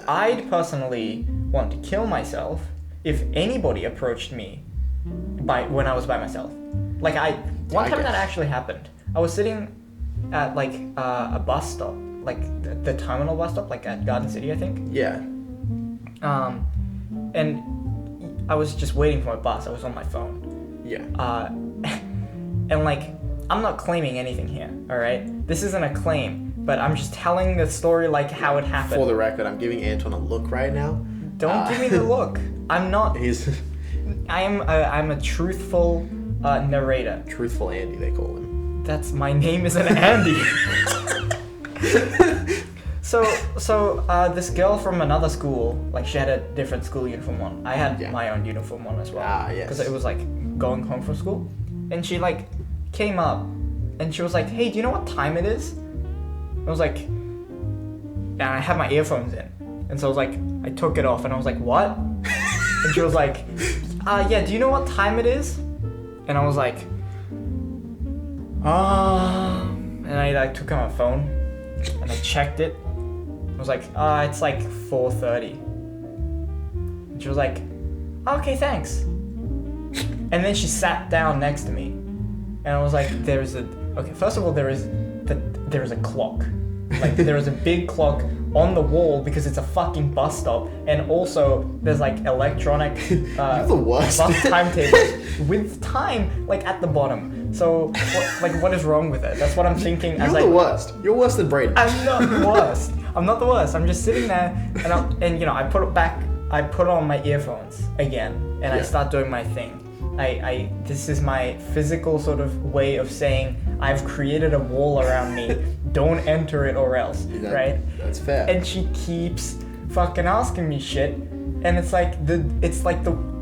I'd personally want to kill myself if anybody approached me when I was by myself. Like one time that actually happened. I was sitting at like a bus stop, like the terminal bus stop, like at Garden City, I think. Yeah. And I was just waiting for my bus. I was on my phone. Yeah. And like, I'm not claiming anything here, all right? This isn't a claim, but I'm just telling the story like how it happened. For the record, I'm giving Anton a look right now. Don't give me the look. I'm not. I'm a truthful narrator. Truthful Andy, they call him. That's my name isn't Andy. So this girl from another school, like she had a different school uniform on. I had my own uniform on as well. Yes. Because it was like going home from school, and she like came up, and she was like, "Hey, do you know what time it is?" I was like, and I had my earphones in, and so I was like, I took it off, and I was like, "What?" And she was like, "Yeah, do you know what time it is?" And I was like, and I like took out my phone, and I checked it. I was like, it's like 4:30. And she was like, "Okay, thanks." And then she sat down next to me, and I was like, first of all, there is a clock. Like, there is a big clock on the wall because it's a fucking bus stop, and also there's like electronic You're the worst. bus timetables with time like at the bottom. So what is wrong with it? That's what I'm thinking. You're the worst. You're worse than Brayden. I'm not the worst. I'm not the worst. I'm just sitting there, and I put it back. I put on my earphones again, and I start doing my thing. This is my physical sort of way of saying I've created a wall around me. Don't enter it or else, right? That's fair. And she keeps fucking asking me shit, and it's like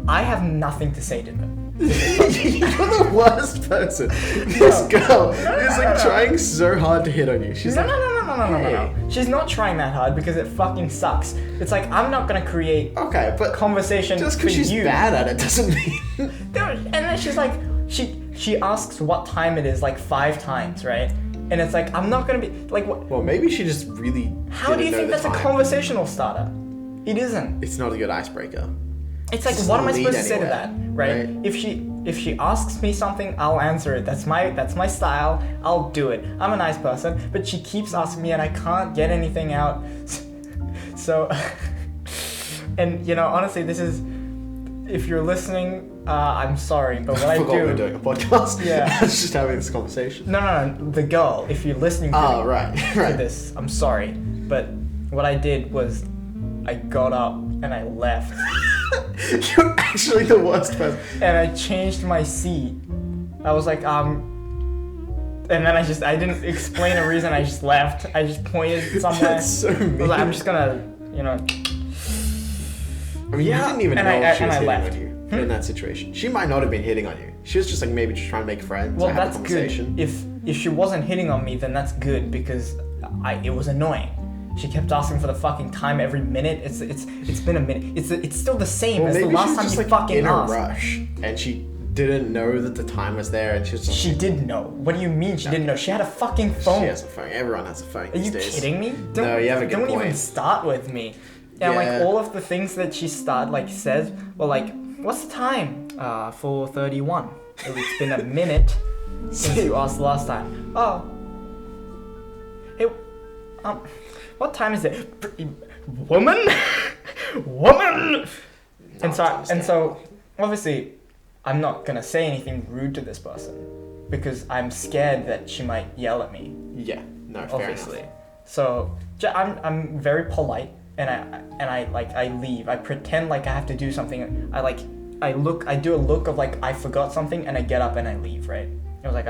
I have nothing to say to them. You're the worst person. This girl is like trying so hard to hit on you. She's No. She's not trying that hard because it fucking sucks. It's like I'm not gonna create conversation just because she's bad at it doesn't mean. And then she's like, she asks what time it is like 5 times, right? And it's like I'm not gonna be like what? Well, maybe she just really. How do you think that's a conversational starter? It isn't. It's not a good icebreaker. It's like, what am I supposed to say to that, right? If she asks me something, I'll answer it. That's my style. I'll do it. I'm a nice person, but she keeps asking me, and I can't get anything out. So, and honestly, this is, if you're listening, I'm sorry, but what I do. We're doing a podcast. Yeah, I was just having this conversation. No, the girl. If you're listening to right. this, I'm sorry, but what I did was, I got up and I left. You're actually the worst person. And I changed my seat. I was like, and then I didn't explain a reason, I just left. I just pointed somewhere. That's so mean. I was like, I'm just gonna, I mean, you didn't even know if she was hitting on you in that situation. She might not have been hitting on you. She was just like maybe just trying to make friends or have a conversation. Good. If she wasn't hitting on me, then that's good because it was annoying. She kept asking for the fucking time every minute. It's been a minute. It's still the same as the last time you fucking in asked. A rush, and she didn't know that the time was there, and she was. She did know. What do you mean she didn't know? She had a fucking phone. She has a phone. Everyone has a phone these days. Are you kidding me? No, you have a good point. Don't even start with me. And like all of the things that she says, well, like, what's the time? 4:31. It's been a minute since you asked last time. Oh. Hey, what time is it? Woman? And so obviously I'm not gonna say anything rude to this person because I'm scared that she might yell at me. Yeah, no, obviously. Fair enough. So I'm very polite and I leave. I pretend like I have to do something. I do a look of like I forgot something and I get up and I leave, right? I was like,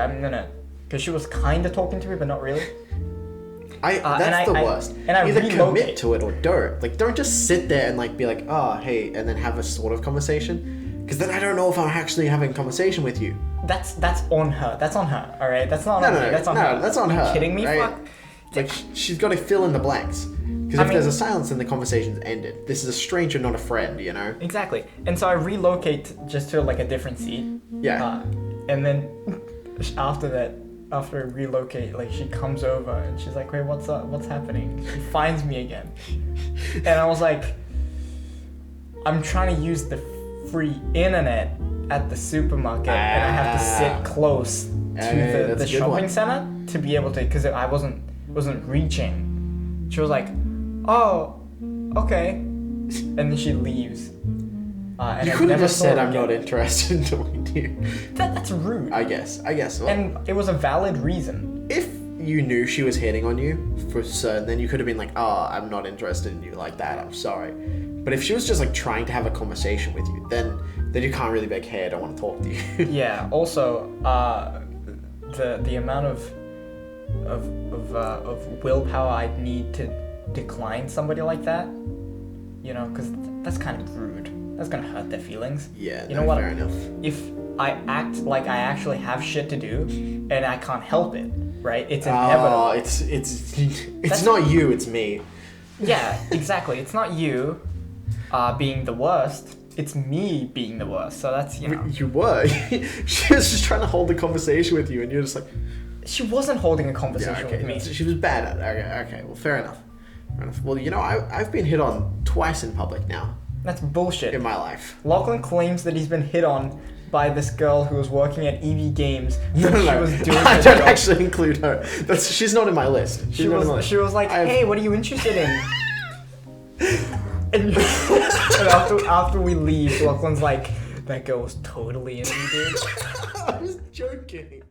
because she was kind of talking to me but not really. That's the worst. And I either commit to it or don't. Like, don't just sit there and like be like, oh, hey, and then have a sort of conversation. Because then I don't know if I'm actually having a conversation with you. That's on her. That's on her. All right. That's not on me. That's on her. That's on her. Are you kidding me? Right? Fuck. Like she's got to fill in the blanks. Because if there's a silence, then the conversation's ended. This is a stranger, not a friend. Exactly. And so I relocate just to like a different seat. Yeah. And then after that, after I relocate, like she comes over and she's like, wait, what's up? What's happening? She finds me again. And I was like, I'm trying to use the free internet at the supermarket and I have to sit close to the shopping center to be able to, because I wasn't reaching. She was like, oh, okay. And then she leaves. And you could have just said, I'm not interested in talking to you. That's rude. I guess. Well, and it was a valid reason. If you knew she was hitting on you for certain, then you could have been like, oh, I'm not interested in you like that, I'm sorry. But if she was just like trying to have a conversation with you, then you can't really be like, hey, I don't want to talk to you. Yeah, also, the amount of willpower I'd need to decline somebody like that, you know, because that's kind of rude. That's gonna hurt their feelings. Yeah, you know what? Fair enough. If I act like I actually have shit to do and I can't help it, right? It's inevitable. It's not you, it's me. Yeah, exactly. It's not you being the worst. It's me being the worst. So that's, you know. You were. She was just trying to hold a conversation with you and you're just like... She wasn't holding a conversation with me. She was bad at it. Okay, well, fair enough. Well, you know, I've been hit on twice in public now. That's bullshit. In my life. Lachlan claims that he's been hit on by this girl who was working at EV Games. No. Was doing I don't actually include her. She's not in my list. She was like, hey, what are you interested in? and after we leave, Lachlan's like, that girl was totally into me, dude. I was joking.